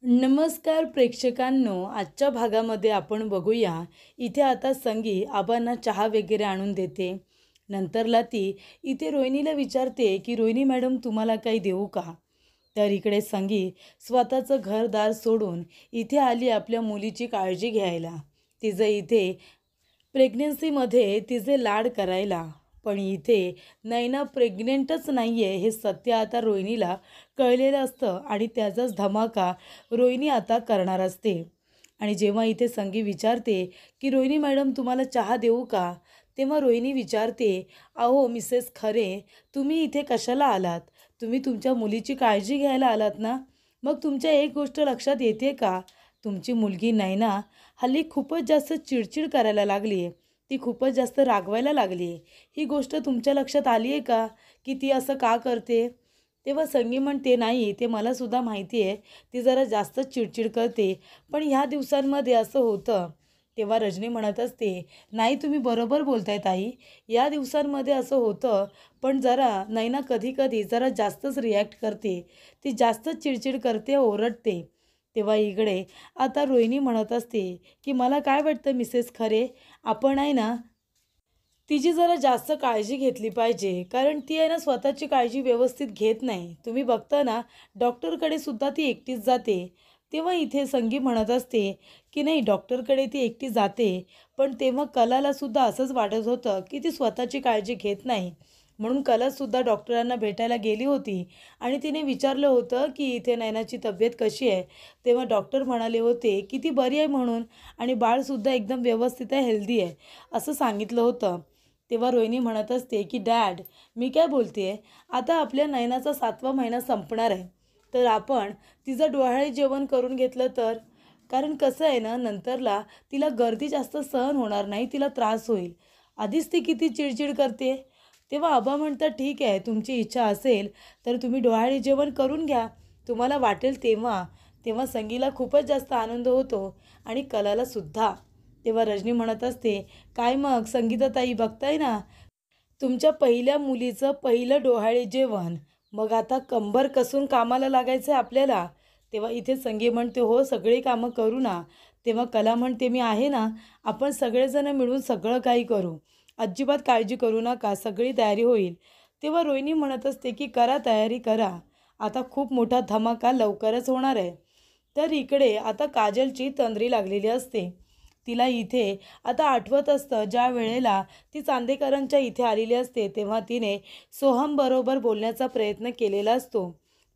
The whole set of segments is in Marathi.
नमस्कार प्रेक्षकांनो, आजच्या भागामध्ये आपण बघूया. इथे आता संगी आबांना चहा वगैरे आणून देते. नंतरला ती इथे रोहिणीला विचारते की रोहिणी मॅडम तुम्हाला काही देऊ का? तर इकडे संगी स्वतःचं घरदार सोडून इथे आली आपल्या मुलीची काळजी घ्यायला. तिचं इथे प्रेग्नन्सीमध्ये तिचे लाड करायला. पण इथे नैना प्रेग्नेंटच नाही आहे हे सत्य आता रोहिणीला कळलेलं असतं आणि त्याचाच धमाका रोहिणी आता करणार असते. आणि जेव्हा इथे संगी विचारते की रोहिणी मॅडम तुम्हाला चहा देऊ का? तेव्हा रोहिणी विचारते, अहो मिसेस खरे, तुम्ही इथे कशाला आलात? तुम्ही तुमच्या मुलीची काळजी घ्यायला आलात ना? मग तुमच्या एक गोष्ट लक्षात येते का? तुमची मुलगी नैना हल्ली खूपच जास्त चिडचिड करायला लागली आहे. ती खूपच जास्त रागवायला लागली आहे. ही गोष्ट तुमच्या लक्षात आली आहे का की ती असं का करते? तेव्हा संगी म्हणते, नाही ते मलासुद्धा माहिती आहे, ती जरा जास्तच चिडचिड करते. पण ह्या दिवसांमध्ये असं होतं. तेव्हा रजनी म्हणत असते, नाही तुम्ही बरोबर बोलताय ताई, या दिवसांमध्ये असं होतं. पण जरा नैना कधी कधी जरा जास्तच रिॲक्ट करते. ती जास्तच चिडचिड करते, ओरडते. तेव्हा इकडे आता रोहिणी म्हणत असते की मला काय वाटतं मिसेस खरे, आपण आहे ना तिची जरा जास्त काळजी घेतली पाहिजे. कारण ती आहे ना स्वतःची काळजी व्यवस्थित घेत नाही. तुम्ही बघता ना डॉक्टरकडे सुद्धा ती एकटीच जाते. तेव्हा इथे संगी म्हणत असते की नाही डॉक्टरकडे ती एकटी जाते. पण तेव्हा कलाला सुद्धा असंच वाटत होतं की ती स्वतःची काळजी घेत नाही. म्हणून कलासुद्धा डॉक्टरांना भेटायला गेली होती आणि तिने विचारलं होतं की इथे नैनाची तब्येत कशी आहे. तेव्हा डॉक्टर म्हणाले होते की ती बरी आहे म्हणून आणि बाळसुद्धा एकदम व्यवस्थित आहे, हेल्दी आहे असं सांगितलं होतं. तेव्हा रोहिणी म्हणत असते की डॅड, मी काय बोलते आहे, आता आपल्या नयनाचा 7वा महिना संपणार आहे. तर आपण तिचं डोहाळे जेवण करून घेतलं तर? कारण कसं आहे ना नंतरला तिला गर्दी जास्त सहन होणार नाही, तिला त्रास होईल. आधीच ती किती चिडचिड करते. तेव्हा आबा म्हणतात ठीक आहे, तुमची इच्छा असेल तर तुम्ही डोहाळे जेवण करून घ्या, तुम्हाला वाटेल तेव्हा. तेव्हा संगीला खूपच जास्त आनंद होतो आणि कलाला सुद्धा. तेव्हा रजनी म्हणत असते, काय मग संगीताताई बघताय ना तुमच्या पहिल्या मुलीचं पहिलं डोहाळे जेवण. मग आता कंबर कसून कामाला लागायचं आहे आपल्याला. तेव्हा इथे संगी म्हणते, हो सगळी कामं करू ना. तेव्हा कला म्हणते, मी आहे ना, आपण सगळेजण मिळून सगळं काही करू. अजिबात काळजी करू नका, सगळी तयारी होईल. तेव्हा रोहिणी म्हणत असते की करा तयारी करा, आता खूप मोठा धमाका लवकरच होणार आहे. तर इकडे आता काजलची तंद्री लागलेली असते. तिला इथे आता आठवत असतं ज्या वेळेला ती चांदेकरांच्या इथे आलेली असते तेव्हा तिने सोहमबरोबर बोलण्याचा प्रयत्न केलेला असतो.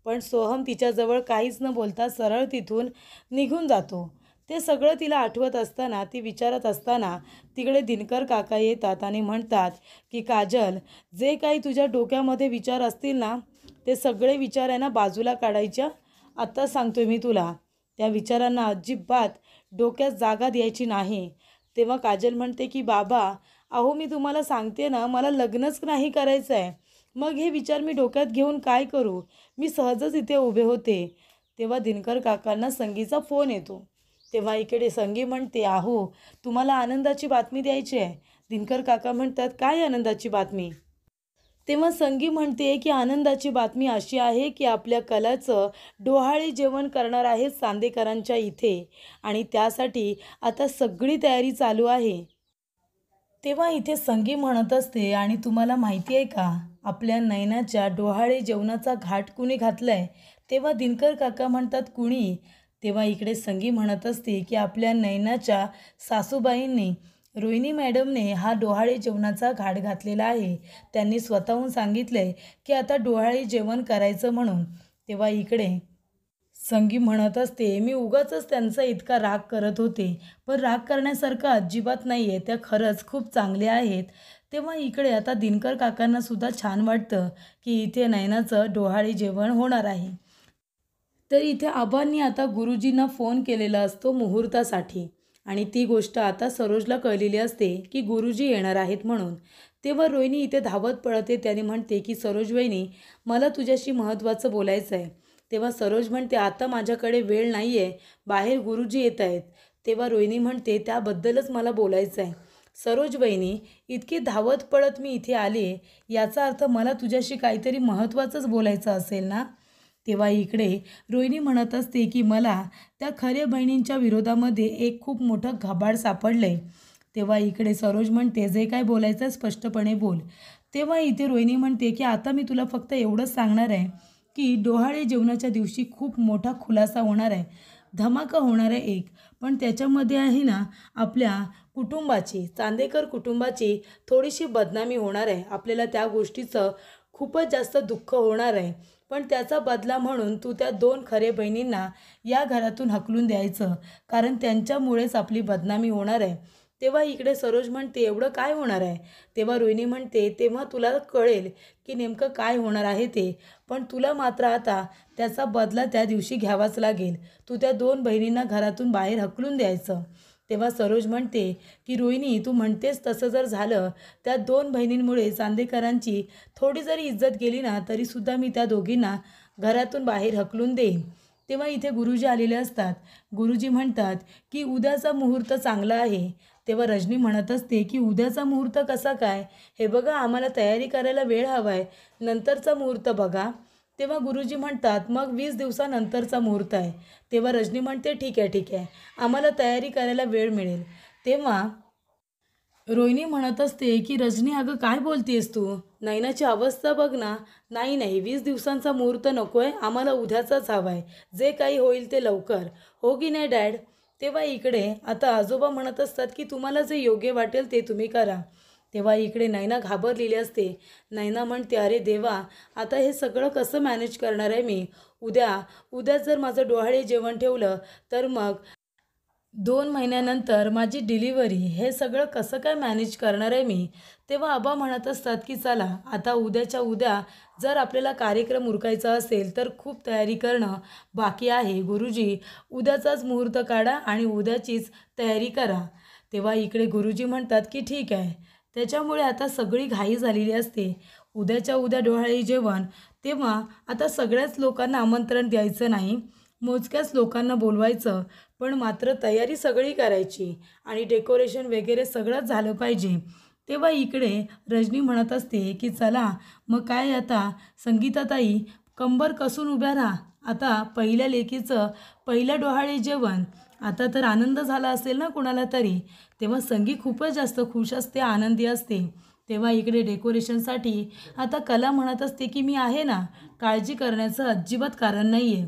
पण सोहम तिच्याजवळ काहीच न बोलता सरळ तिथून निघून जातो. ते सगळं तिला आठवत असताना ती विचारत असताना तिकडे दिनकर काका येतात आणि म्हणतात की काजल, जे काही तुझ्या डोक्यामध्ये विचार असतील ना ते सगळे विचार आहे ना बाजूला काढायच्या. आत्ता सांगतोय मी तुला, त्या विचारांना अजिबात डोक्यात जागा द्यायची नाही. तेव्हा काजल म्हणते की बाबा, अहो मी तुम्हाला सांगते ना मला लग्नच नाही करायचं आहे. मग हे विचार मी डोक्यात घेऊन काय करू? मी सहजच इथे उभे होते. तेव्हा दिनकर काकांना संगीचा फोन येतो. तेव्हा इकडे संगी म्हणते, अहो तुम्हाला आनंदाची बातमी द्यायची आहे. दिनकर काका म्हणतात, काय आनंदाची बातमी? तेव्हा संगी म्हणते की आनंदाची बातमी अशी आहे की आपल्या कलाचं डोहाळे जेवण करणार आहे चांदेकरांच्या इथे आणि त्यासाठी आता सगळी तयारी चालू आहे. तेव्हा इथे संगी म्हणत असते, आणि तुम्हाला माहिती आहे का आपल्या नयनाच्या डोहाळे जेवणाचा घाट कुणी घातलाय? तेव्हा दिनकर काका म्हणतात, कुणी? तेव्हा इकडे संगी म्हणत असते की आपल्या नयनाच्या सासूबाईंनी, रोहिणी मॅडमने हा डोहाळे जेवणाचा घाट घातलेला आहे. त्यांनी स्वतःहून सांगितलंय की आता डोहाळे जेवण करायचं म्हणून. तेव्हा इकडे संगी म्हणत असते, मी उगाचच त्यांचा इतका राग करत होते. पण राग करण्यासारखं अजिबात नाही आहे, त्या खरंच खूप चांगल्या आहेत. तेव्हा इकडे आता दिनकर काकांना सुद्धा छान वाटतं की इथे नयनाचं डोहाळे जेवण होणार आहे. तर इथे आबांनी आता गुरुजींना फोन केलेला असतो मुहूर्तासाठी आणि ती गोष्ट आता सरोजला कळलेली असते की गुरुजी येणार आहेत म्हणून. तेव्हा रोहिणी इथे धावत पळते त्याने म्हणते की सरोज वहिनी, मला तुझ्याशी महत्त्वाचं बोलायचं आहे. तेव्हा सरोज म्हणते, आता माझ्याकडे वेळ नाही आहे, बाहेर गुरुजी येत आहेत. तेव्हा रोहिणी म्हणते, त्याबद्दलच मला बोलायचं आहे. सरोज वहिनी, इतकी धावत पळत मी इथे आले, याचा अर्थ मला तुझ्याशी काहीतरी महत्त्वाचंच बोलायचं असेल ना? तेव्हा इकडे रोहिणी म्हणत असते की मला त्या खऱ्या बहिणींच्या विरोधामध्ये एक खूप मोठं घबाड सापडलंय. तेव्हा इकडे सरोज म्हणते जे काय बोलायचं स्पष्टपणे बोल. तेव्हा इथे रोहिणी म्हणते की आता मी तुला फक्त एवढंच सांगणार आहे की डोहाळे जेवणाच्या दिवशी खूप मोठा खुलासा होणार आहे, धमाका होणार आहे एक. पण त्याच्यामध्ये आहे ना आपल्या कुटुंबाची, चांदेकर कुटुंबाची थोडीशी बदनामी होणार आहे. आपल्याला त्या गोष्टीचं खूपच जास्त दुःख होणार आहे. पण त्याचा बदला म्हणून तू त्या 2 खरे बहिणींना या घरातून हकलून द्यायचं, कारण त्यांच्यामुळेच आपली बदनामी होणार आहे. तेव्हा इकडे सरोज म्हणते एवढं काय होणार आहे. तेव्हा रोहिणी म्हणते तेव्हा तुला कळेल की नेमकं काय होणार आहे ते. पण तुला मात्र आता त्याचा बदला त्या दिवशी घ्यावाच लागेल. तू त्या 2 बहिणींना घरातून बाहेर हकलून द्यायचं. तेव्हा सरोज म्हणते की रोहिणी तू म्हणतेस तसं जर झालं, त्या 2 बहिणींमुळे चांदेकरांची थोडी जरी इज्जत गेली ना तरीसुद्धा मी त्या दोघींना घरातून बाहेर हकलून देईन. तेव्हा इथे गुरुजी आलेले असतात. गुरुजी म्हणतात की उद्याचा मुहूर्त चांगला आहे. तेव्हा रजनी म्हणत असते की उद्याचा मुहूर्त कसा काय, हे बघा आम्हाला तयारी करायला वेळ हवा आहे, नंतरचा मुहूर्त बघा. तेव्हा गुरुजी म्हणतात मग 20 दिवसानंतरचा मुहूर्त आहे. तेव्हा रजनी म्हणते ठीक आहे ठीक आहे, आम्हाला तयारी करायला वेळ मिळेल. तेव्हा रोहिणी म्हणत असते की रजनी अगं काय बोलतेस तू, नैनाची अवस्था बघ ना. नाही नाही 20 दिवसांचा मुहूर्त नको आहे, आम्हाला उद्याचाच हवा आहे, जे काही होईल ते लवकर, हो की नाही डॅड. तेव्हा इकडे आता आजोबा म्हणत असतात की तुम्हाला जे योग्य वाटेल ते तुम्ही करा. तेव्हा इकडे नैना घाबरलेली असते. नैना म्हणते अरे देवा, आता हे सगळं कसं मॅनेज करणार आहे मी. उद्या जर माझं डोहाळे जेवण ठेवलं तर मग 2 महिन्यानंतर माझी डिलिव्हरी, हे सगळं कसं काय मॅनेज करणार आहे मी. तेव्हा आबा म्हणत असतात की चला आता उद्याच्या उद्या जर आपल्याला कार्यक्रम उरकायचा असेल तर खूप तयारी करणं बाकी आहे. गुरुजी उद्याचाच मुहूर्त काढा आणि उद्याचीच तयारी करा. तेव्हा इकडे गुरुजी म्हणतात की ठीक आहे. त्याच्यामुळे आता सगळी घाई झालेली असते. उद्याच्या उद्या डोहाळे जेवण, तेव्हा आता सगळ्याच लोकांना आमंत्रण द्यायचं नाही, मोजक्याच लोकांना बोलवायचं. पण मात्र तयारी सगळी करायची आणि डेकोरेशन वगैरे सगळंच झालं पाहिजे. तेव्हा इकडे रजनी म्हणत असते की चला मग काय आता संगीताताई, कंबर कसून उभ्या राहा. आता पहिल्या लेकीचं पहिलं डोहाळे जेवण, आता तर आनंद झाला असेल ना कुणाला तरी. तेव्हा संगी खूपच जास्त खुश असते, आनंदी असते. तेव्हा इकडे डेकोरेशनसाठी आता कला म्हणत असते की मी आहे ना, काळजी करण्याचं अजिबात कारण नाही आहे.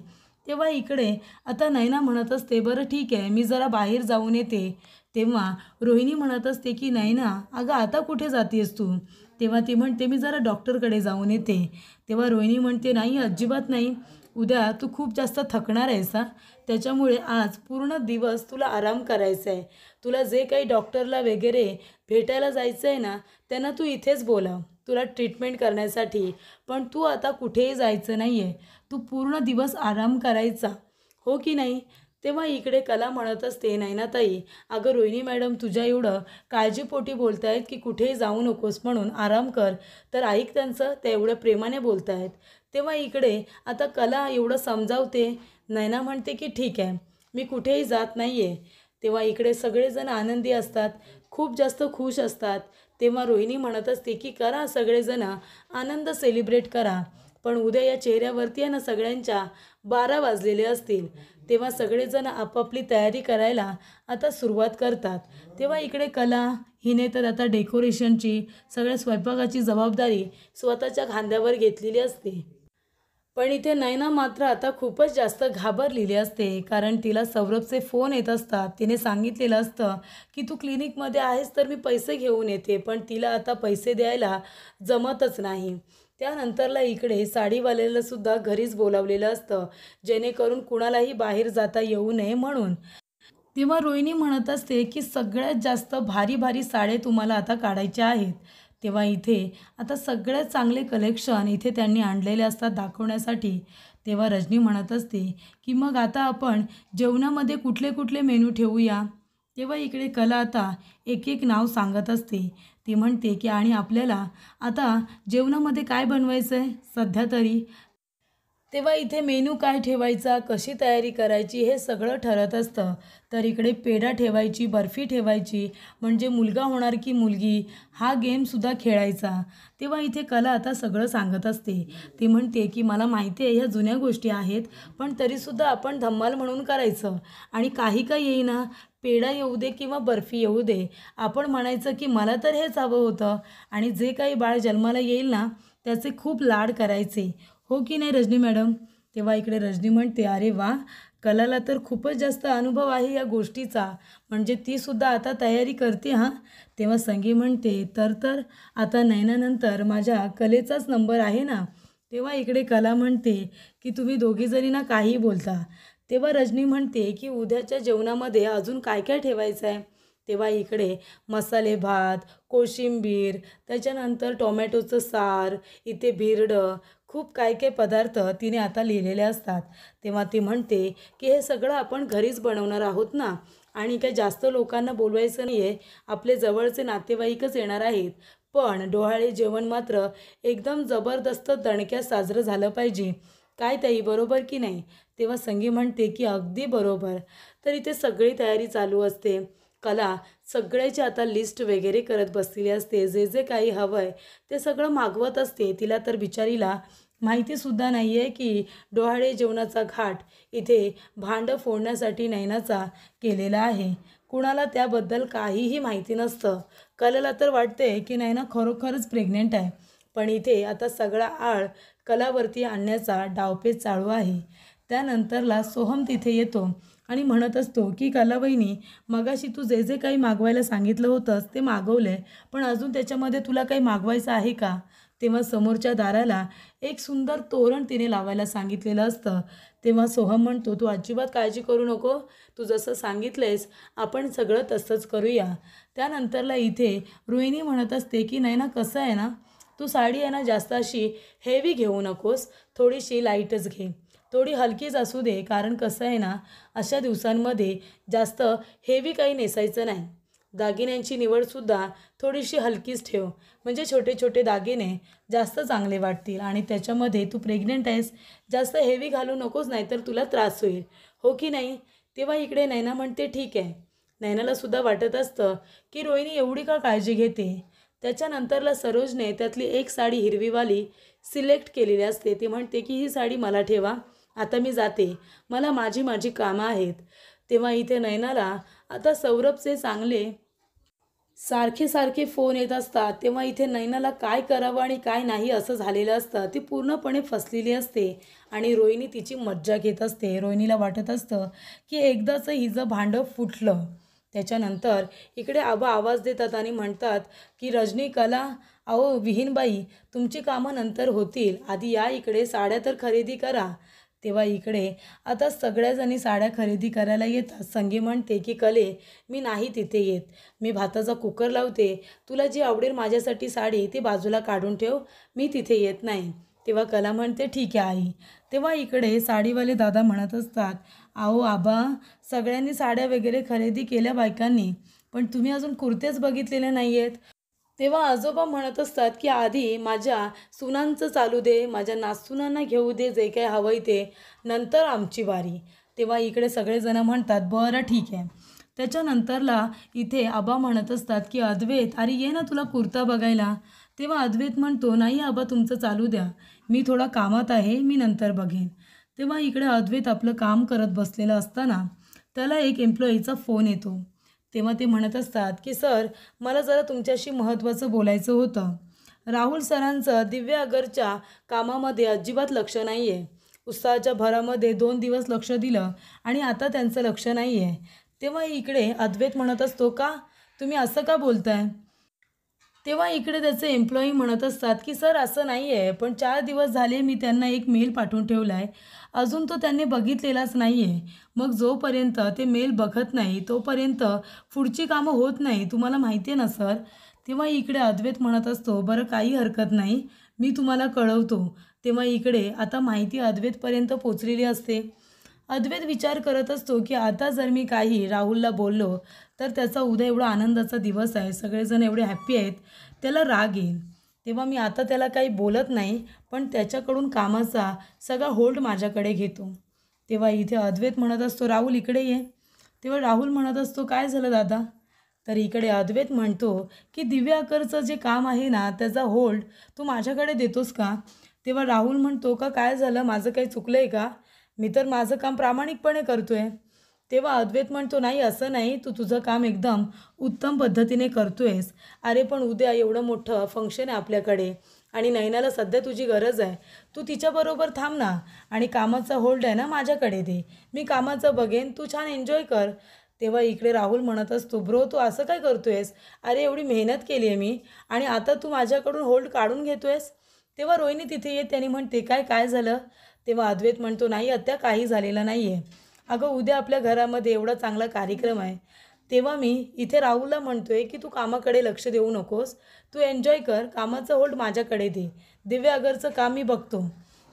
तेव्हा इकडे आता नैना म्हणत असते बरं ठीक आहे मी जरा बाहेर जाऊन येते. तेव्हा रोहिणी म्हणत असते की नैना अगं आता कुठे जातेस तू. तेव्हा ती म्हणते मी जरा डॉक्टरकडे जाऊन येते. तेव्हा रोहिणी म्हणते नाही अजिबात नाही, उद्या तू खूप जास्त थकणार आहेस त्याच्यामुळे आज पूर्ण दिवस तुला आराम करायचा आहे. तुला जे काही डॉक्टरला वगैरे भेटायला जायचं आहे ना त्यांना तू इथेच बोलाव तुला ट्रीटमेंट करण्यासाठी. पण तू आता कुठेही जायचं नाही आहे, तू पूर्ण दिवस आराम करायचा, हो की नाही. तेव्हा इकडे कला म्हणत असते नैनाताई अगं रोहिणी मॅडम तुझ्या एवढं काळजीपोटी बोलतायत की कुठेही जाऊ नकोस म्हणून आराम कर, तर ऐक त्यांचं, ते एवढं प्रेमाने बोलतायत. तेव्हा इकडे आता कला एवढं समजावते. नैना म्हणते की ठीक आहे मी कुठेही जात नाही आहे. तेव्हा इकडे सगळेजण आनंदी असतात, खूप जास्त खुश असतात. तेव्हा रोहिणी म्हणत असते की करा सगळेजण आनंद सेलिब्रेट करा. पण उद्या या चेहऱ्यावरती आहे ना सगळ्यांच्या 12 वाजलेले असतील. तेव्हा सगळेजण आपापली तयारी करायला आता सुरुवात करतात. तेव्हा इकडे कला हिने तर आता डेकोरेशनची सगळ्या स्वयंपाकाची जबाबदारी स्वतःच्या खांद्यावर घेतलेली असते. पण इथे नैना मात्र आता खूपच जास्त घाबरलेली असते, कारण तिला सौरभचे फोन येत असतात. तिने सांगितलेलं असतं की तू क्लिनिकमध्ये आहेस तर मी पैसे घेऊन येते, पण तिला आता पैसे द्यायला जमतच नाही. त्यानंतरला इकडे साडीवाल्याला सुद्धा घरीच बोलावलेलं असतं, जेणेकरून कुणालाही बाहेर जाता येऊ नये म्हणून. तेव्हा रोहिणी म्हणत असते की सगळ्यात जास्त भारी भारी साड्या तुम्हाला आता काढायच्या आहेत. तेव्हा इथे आता सगळ्यात चांगले कलेक्शन इथे त्यांनी आणलेले असतात दाखवण्यासाठी. तेव्हा रजनी म्हणत असते की मग आता आपण जेवणामध्ये कुठले कुठले मेनू ठेवूया. तेव्हा इकडे कला आता एक एक नाव सांगत असते. ती म्हणते की आणि आपल्याला आता जेवणामध्ये काय बनवायचं आहे सध्या तरी. तेव्हा इथे मेनू काय ठेवायचा, कशी तयारी करायची हे सगळं ठरत असतं. तर इकडे पेढा ठेवायची, बर्फी ठेवायची, म्हणजे मुलगा होणार की मुलगी हा गेमसुद्धा खेळायचा. तेव्हा इथे कला आता सगळं सांगत असते. ती म्हणते की मला माहिती आहे ह्या जुन्या गोष्टी आहेत, पण तरीसुद्धा आपण धम्माल म्हणून करायचं आणि काही का येईना, पेढा येऊ दे किंवा बर्फी येऊ दे, आपण म्हणायचं की मला तर हेच हवं होतं आणि जे काही बाळ जन्माला येईल ना, त्याचे खूप लाड करायचे. हो की नाही रजनी मॅडम? तेव्हा इकडे रजनी म्हणते, अरे वा, कलाला तर खूपच जास्त अनुभव आहे या गोष्टीचा, म्हणजे तीसुद्धा आता तयारी करते हां. तेव्हा संगी म्हणते, तर आता नयनानंतर माझ्या कलेचाच नंबर आहे ना. तेव्हा इकडे कला म्हणते की तुम्ही दोघीजणी ना काही बोलता. तेव्हा रजनी म्हणते की उद्याच्या जेवणामध्ये अजून काय काय ठेवायचं आहे. तेव्हा इकडे मसाले भात, कोशिंबीर, त्याच्यानंतर टोमॅटोचं सार, इथे भिरडं, खूप काय काय पदार्थ तिने आता लिहिलेले असतात. तेव्हा ती म्हणते की हे सगळं आपण घरीच बनवणार आहोत ना आणि काही जास्त लोकांना बोलवायचं नाही आहे, आपले जवळचे नातेवाईकच येणार आहेत. पण डोहाळे जेवण मात्र एकदम जबरदस्त दणक्यात साजरं झालं पाहिजे. काय ताई, बरोबर की नाही? तेव्हा संगी म्हणते की अगदी बरोबर. तर इथे सगळी तयारी चालू असते. कला सगळ्याची आता लिस्ट वगैरे करत बसलेली असते. जे जे काही हवं आहे ते सगळं मागवत असते. तिला तर बिचारीला माहितीसुद्धा नाही आहे की डोहाळे जेवणाचा घाट इथे भांडं फोडण्यासाठी नयनाचा केलेला आहे. कुणाला त्याबद्दल काहीही माहिती नसतं. कलाला तर वाटते की नयना खरोखरच प्रेग्नेंट आहे. पण इथे आता सगळा आळ कलावरती आणण्याचा डावपेच चालू आहे. त्यानंतरला सोहम तिथे येतो आणि म्हणत असतो की कलावहिनी, मगाशी तू जे जे काही मागवायला सांगितलं होतंस ते मागवलं, पण अजून त्याच्यामध्ये तुला काही मागवायचं आहे का? तेव्हा समोरच्या दाराला एक सुंदर तोरण तिने लावायला सांगितलेलं असतं. तेव्हा सोहम म्हणतो, तू अजिबात काळजी करू नको, तू जसं सांगितलंयस आपण सगळं तसंच करूया. त्यानंतरला इथे रोहिणी म्हणत असते की नाही ना, कसं आहे ना, तू साडी आहे ना जास्त अशी हेवी घेऊ नकोस, थोडीशी लाईटच घे, थोडी हलकीच असू दे, कारण कसं आहे ना, अशा दिवसांमध्ये जास्त हेवी काही नेसायचं नाही. दागिन्यांची निवडसुद्धा थोडीशी हलकीच ठेव, म्हणजे छोटे छोटे दागिने जास्त चांगले वाटतील आणि त्याच्यामध्ये तू प्रेग्नंट आहेस, जास्त हेवी घालू नकोस, नाहीतर तुला त्रास होईल. हो की नाही? तेव्हा इकडे नैना म्हणते ठीक आहे. नैनालासुद्धा वाटत असतं की रोहिणी एवढी का काळजी घेते. त्याच्यानंतरला सरोजने त्यातली एक साडी हिरवीवाली सिलेक्ट केलेली असते. ती म्हणते की ही साडी मला ठेवा, आता मी जाते, मला माझी माझी कामं आहेत. तेव्हा इथे नयनाला आता सौरभचे चांगले सारखे सारखे फोन येत असतात. तेव्हा इथे नयनाला काय करावं आणि काय नाही असं झालेलं असतं. ती पूर्णपणे फसलेली असते आणि रोहिणी तिची मज्जा घेत असते. रोहिणीला वाटत असतं की एकदाचं हिचं भांडं फुटलं. त्याच्यानंतर इकडे आबा आवाज देतात आणि म्हणतात की रजनी, कला, अहो विहीनबाई, तुमची कामं नंतर होतील, आधी या इकडे, साड्या तर खरेदी करा. तेव्हा इकडे आता सगळ्याजणी साड्या खरेदी करायला येतात. संगी म्हणते की कले, मी नाही तिथे येत, मी भाताचा कुकर लावते, तुला जी आवडेल माझ्यासाठी साडी ती बाजूला काढून ठेव, मी तिथे येत नाही. तेव्हा कला म्हणते ठीक आहे आई. तेव्हा इकडे साडीवाले दादा म्हणत असतात, अहो आबा, सगळ्यांनी साड्या वगैरे खरेदी केल्या बायकांनी, पण तुम्ही अजून कुर्तेच बघितलेले नाही आहेत. तेव्हा आजोबा म्हणत असतात की आधी माझ्या सुनांचं चालू दे, माझ्या नातसुनांना घेऊ दे, जे काय हवंय ते, नंतर आमची वारी. तेव्हा इकडे सगळेजण म्हणतात बरं ठीक आहे. त्याच्यानंतरला इथे आबा म्हणत असतात की अद्वैत, अरे ये ना तुला कुर्ता बघायला. तेव्हा अद्वैत म्हणतो, नाही आबा, तुमचं चालू द्या, मी थोडा कामात आहे, मी नंतर बघेन. तेव्हा इकडे अद्वैत आपलं काम करत बसलेलं असताना त्याला एक एम्प्लॉईचा फोन येतो. तेव्हा ते म्हणत असतात की सर, मला जरा तुमच्याशी महत्त्वाचं बोलायचं होतं. राहुल सरांचं दिव्या अगरच्या कामामध्ये अजिबात लक्ष नाही आहे. उत्साहाच्या भरामध्ये 2 दिवस लक्ष दिलं आणि आता त्यांचं लक्ष नाही आहे. तेव्हा इकडे अद्वैत म्हणत असतो, का तुम्ही असं का बोलताय? तेव्हा इकडे त्याचे एम्प्लॉई म्हणत असतात की सर असं नाही आहे, पण 4 दिवस झाले मी त्यांना एक मेल पाठवून ठेवला आहे, अजून तो त्यांनी बघितलेलाच नाही आहे. मग जोपर्यंत ते मेल बघत नाही तोपर्यंत पुढची कामं होत नाही, तुम्हाला माहिती आहे ना सर. तेव्हा इकडे अद्वैत म्हणत असतो, बरं काही हरकत नाही, मी तुम्हाला कळवतो. तेव्हा इकडे आता माहिती अद्वैतपर्यंत पोचलेली असते. अद्वैत विचार करत असतो की आता जर मी काही राहुलला बोललो तर त्याचा उद्या एवढा आनंदाचा दिवस आहे, सगळेजण एवढे हॅप्पी आहेत, त्याला राग येईल. तेव्हा मी आता त्याला काही बोलत नाही, पण त्याच्याकडून कामाचा सगळा होल्ड माझ्याकडे घेतो. तेव्हा इथे अद्वैत म्हणत असतो, राहुल इकडे ये. तेव्हा राहुल म्हणत असतो, काय झालं दादा? तर इकडे अद्वैत म्हणतो की दिव्या अकरचं जे काम आहे ना त्याचा होल्ड तू माझ्याकडे देतोस का? तेव्हा राहुल म्हणतो का काय झालं, माझं काही चुकलं आहे का? मी तर माझं काम प्रामाणिकपणे करतो आहे. तेव्हा अद्वैत म्हणतो, नाही असं नाही, तू तुझं काम एकदम उत्तम पद्धतीने करतो आहेस. अरे पण उद्या एवढं मोठं फंक्शन आहे आपल्याकडे आणि नैनाला सध्या तुझी गरज आहे. तू तिच्याबरोबर थांब ना आणि कामाचा होल्ड आहे ना माझ्याकडे दे. मी कामाचं बघेन, तू छान एन्जॉय कर. तेव्हा इकडे राहुल म्हणत असतो, ब्रो तू असं काय करतो आहेस? अरे एवढी मेहनत केली आहे मी आणि आता तू माझ्याकडून होल्ड काढून घेतो आहेस. तेव्हा रोहिणी तिथे येत त्याने म्हणते, काय काय झालं? तेव्हा अद्वैत म्हणतो, नाही आत्या काही झालेलं नाही आहे. अगं उद्या आपल्या घरामध्ये एवढा चांगला कार्यक्रम आहे. तेव्हा मी इथे राहुलला म्हणतो आहे की तू कामाकडे लक्ष देऊ नकोस, तू एन्जॉय कर, कामाचं होल्ड माझ्याकडे दे, दिव्या अगरचं काम मी बघतो.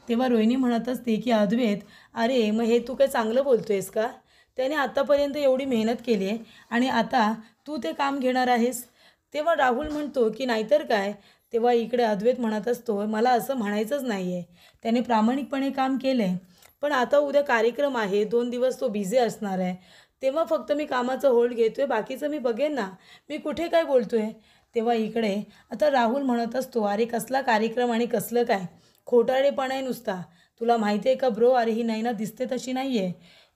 तेव्हा रोहिणी म्हणत असते की अद्वैत, अरे मग हे तू काय चांगलं बोलतो आहेस का? त्याने आत्तापर्यंत एवढी मेहनत केली आहे आणि आता तू ते काम घेणार आहेस. तेव्हा राहुल म्हणतो की नाहीतर काय. तेव्हा इकडे अद्वैत म्हणत असतो, मला असं म्हणायचंच नाही आहे, त्याने प्रामाणिकपणे काम केलं आहे, पण आता उद्या कार्यक्रम आहे, 2 दिवस तो बिझी असणार आहे, तेव्हा फक्त मी कामाचं होल्ड घेतो आहे, बाकीचं मी बघेन ना, मी कुठे काय बोलतो आहे. तेव्हा इकडे आता राहुल म्हणत असतो, अरे कसला कार्यक्रम आणि कसलं काय, खोटारडेपणा आहे नुसता, तुला माहिती आहे का ब्रो, अरे ही नैना दिसते तशी नाही आहे.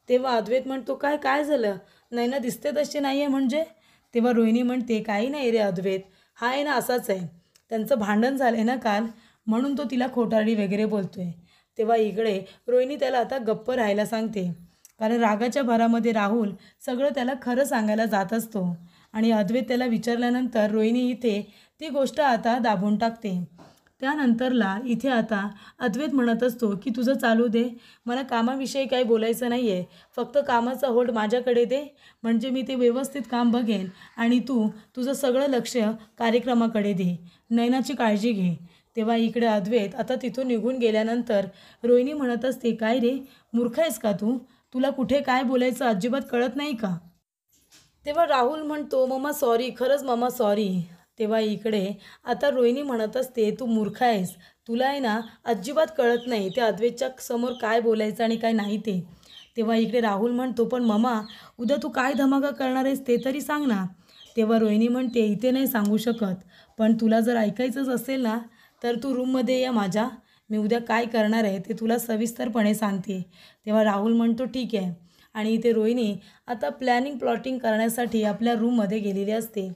तेव्हा अद्वैत म्हणतो, काय काय झालं, नैना दिसते तशी नाही आहे म्हणजे? तेव्हा रोहिणी म्हणते, काही नाही रे अद्वैत, हा आहे ना असाच आहे, त्यांचं भांडण झालं आहे ना काल, म्हणून तो तिला खोटारडी वगैरे बोलतो आहे. तेव्हा इकडे रोहिणी त्याला आता गप्प राहायला सांगते, कारण रागाच्या भरामध्ये राहुल सगळं त्याला खरं सांगायला जात असतो आणि अद्वैत त्याला विचारल्यानंतर रोहिणी इथे ती गोष्ट आता दाबून टाकते. त्यानंतरला इथे आता अद्वैत म्हणत असतो की तुझं चालू दे, मला कामाविषयी काही बोलायचं नाही आहे, फक्त कामाचा होल्ड माझ्याकडे दे, म्हणजे मी ते व्यवस्थित काम बघेन आणि तू तुझं सगळं लक्ष कार्यक्रमाकडे दे, नैनाची काळजी घे. तेव्हा इकडे अद्वैत आता तिथून निघून गेल्यानंतर रोहिणी म्हणत असते, काय रे मूर्ख आहेस का तू, तुला कुठे काय बोलायचं अजिबात कळत नाही का? तेव्हा राहुल म्हणतो, मम्मा सॉरी, खरंच मम्मा सॉरी. तेव्हा इकडे आता रोहिणी म्हणत असते, तू मूर्ख आहेस, तुला आहे ना अजिबात कळत नाही ते अद्वैतच्या समोर काय बोलायचं आणि काय नाही ते. तेव्हा इकडे राहुल म्हणतो, पण मम्मा उद्या तू काय धमाका करणार आहेस ते तरी सांग ना. तेव्हा रोहिणी म्हणते, इथे नाही सांगू शकत, पण तुला जर ऐकायचंच असेल ना तर तू रूममध्ये या माझ्या, मी उद्या काय करणार आहे ते तुला सविस्तरपणे सांगते. तेव्हा राहुल म्हणतो, ठीक आहे. आणि इथे रोहिणी आता प्लॅटिंग करण्यासाठी आपल्या रूममध्ये गेलेली असते.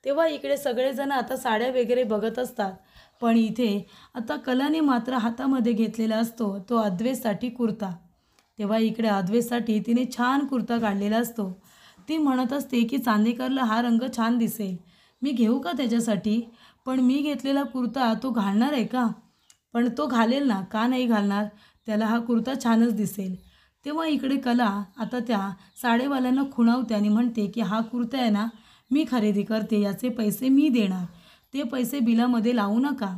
तेव्हा इकडे सगळेजण आता साड्या वगैरे बघत असतात, पण इथे आता कलाने मात्र हातामध्ये घेतलेला असतो तो अद्वैतसाठी कुर्ता. तेव्हा इकडे अद्वैतसाठी तिने छान कुर्ता काढलेला असतो. ती म्हणत असते की चांदेकरला हा रंग छान दिसेल, मी घेऊ का त्याच्यासाठी? पण मी घेतलेला कुर्ता तो घालणार आहे का? पण तो घालेल ना, का नाही घालणार, त्याला हा कुर्ता छानच दिसेल. तेव्हा इकडे कला आता त्या साडेवाल्यांना खुणावते आणि म्हणते की हा कुर्ता आहे ना मी खरेदी करते, याचे पैसे मी देणार, ते पैसे बिलामध्ये लावू नका.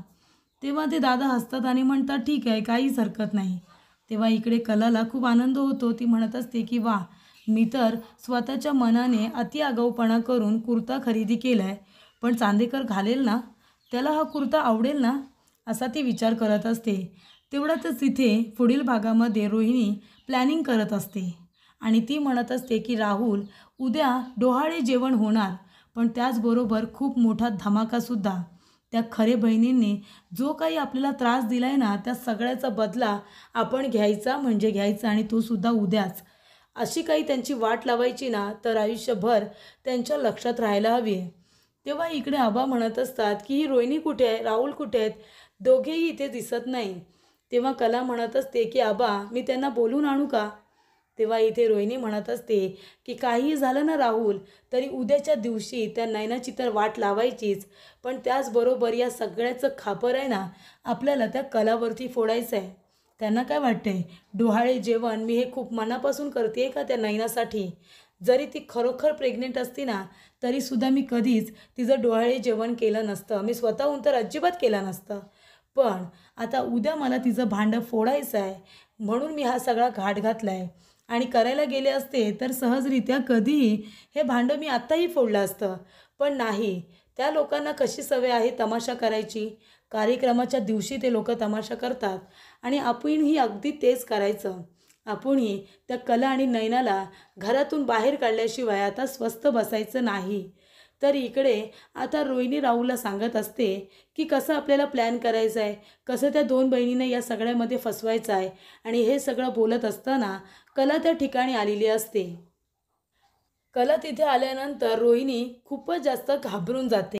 तेव्हा ते दादा हसतात आणि म्हणतात, ठीक आहे, काहीच हरकत नाही. तेव्हा इकडे कलाला खूप आनंद होतो. ती म्हणत असते की वा, मी तर स्वतःच्या मनाने अति आगाऊपणा करून कुर्ता खरेदी केला आहे, पण चांदेकर घालेल ना, त्याला हा कुर्ता आवडेल ना, असा ती विचार करत असते. तेवढ्यातच तिथे पुढील भागामध्ये रोहिणी प्लॅनिंग करत असते आणि ती म्हणत असते की राहुल उद्या डोहाळे जेवण होणार, पण त्याचबरोबर खूप मोठा धमाकासुद्धा. त्या खरे बहिणींनी जो काही आपल्याला त्रास दिला आहे ना त्या सगळ्याचा बदला आपण घ्यायचा म्हणजे घ्यायचा, आणि तो सुद्धा उद्याच. अशी काही त्यांची वाट लावायची ना तर आयुष्यभर त्यांच्या लक्षात राहायला हवी आहे. तेव्हा इकडे आबा म्हणत असतात की ही रोहिणी कुठे आहे, राहुल कुठे आहेत, दोघेही इथे दिसत नाही. तेव्हा कला म्हणत असते की आबा मी त्यांना बोलून आणू का? तेव्हा इथे रोहिणी म्हणत असते की काहीही झालं ना राहुल, तरी उद्याच्या दिवशी त्या नैनाची तर वाट लावायचीच, पण त्याचबरोबर या सगळ्याचं खापर आहे ना आपल्याला त्या कलावरती फोडायचं आहे. त्यांना काय वाटते, डोहाळे जेवण मी हे खूप मनापासून करते का त्या नैनासाठी? जरी ती खरोखर प्रेग्नेंट असती ना तरीसुद्धा मी कधीच तिचं डोहाळे जेवण केलं नसतं, मी स्वतःहून तर अजिबात केलं नसतं. पण आता उद्या मला तिचं भांडं फोडायचं आहे, म्हणून मी हा सगळा घाट घातला आहे. आणि करायला गेले असते तर सहजरित्या कधीही हे भांडं मी आत्ताही फोडलं असतं, पण नाही. त्या लोकांना कशी सवय आहे तमाशा करायची, कार्यक्रमाच्या दिवशी ते लोक तमाशा करतात आणि आपणही अगदी तेच करायचं. आपणही त्या कला आणि नयनाला घरातून बाहेर काढल्याशिवाय आता स्वस्थ बसायचं नाही. तर इकडे आता रोहिणी राहुलला सांगत असते की कसं आपल्याला प्लॅन करायचा आहे, कसं त्या दोन बहिणींना या सगळ्यामध्ये फसवायचं आहे. आणि हे सगळं बोलत असताना कला त्या ठिकाणी आलेली असते. कला तिथे आल्यानंतर रोहिणी खूपच जास्त घाबरून जाते.